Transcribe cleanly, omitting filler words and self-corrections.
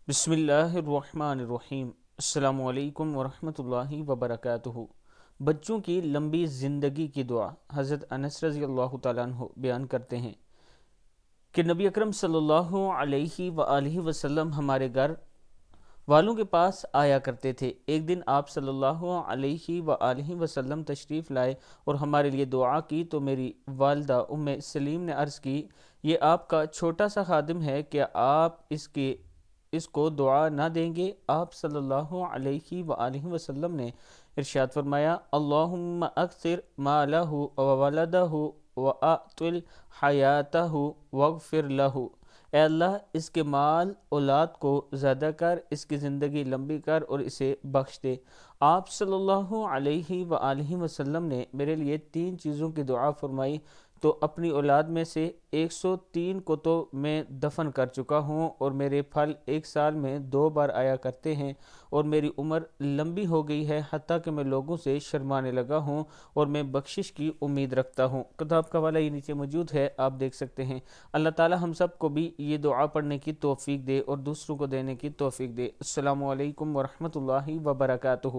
بسم اللہ الرحمن الرحیم۔ السلام علیکم ورحمۃ اللہ وبرکاتہ۔ بچوں کی لمبی زندگی کی دعا حضرت انس رضی اللہ تعالیٰ عنہ بیان کرتے ہیں کہ نبی اکرم صلی اللہ علیہ وآلہ وسلم ہمارے گھر والوں کے پاس آیا کرتے تھے۔ ایک دن آپ صلی اللہ علیہ وآلہ وسلم تشریف لائے اور ہمارے لیے دعا کی تو میری والدہ ام سلیم نے عرض کی، یہ آپ کا چھوٹا سا خادم ہے، کیا آپ اس کو دعا نہ دیں گے؟ آپ صلی اللہ علیہ وآلہ وسلم نے ارشاد فرمایا، اللہم اکثر مالہ وولدہ وآطل حیاتہ واغفر لہ۔ اے اللہ، اس کے مال اولاد کو زیادہ کر، اس کی زندگی لمبی کر اور اسے بخش دے۔ آپ صلی اللہ علیہ وآلہ وسلم نے میرے لیے 3 چیزوں کی دعا فرمائی، تو اپنی اولاد میں سے 103 کو تو میں دفن کر چکا ہوں، اور میرے پھل 1 سال میں 2 بار آیا کرتے ہیں، اور میری عمر لمبی ہو گئی ہے، حتیٰ کہ میں لوگوں سے شرمانے لگا ہوں، اور میں بخشش کی امید رکھتا ہوں۔ کتاب کا حوالہ یہ نیچے موجود ہے، آپ دیکھ سکتے ہیں۔ اللہ تعالی ہم سب کو بھی یہ دعا پڑھنے کی توفیق دے اور دوسروں کو دینے کی توفیق دے۔ السلام علیکم ورحمۃ اللہ وبرکاتہ۔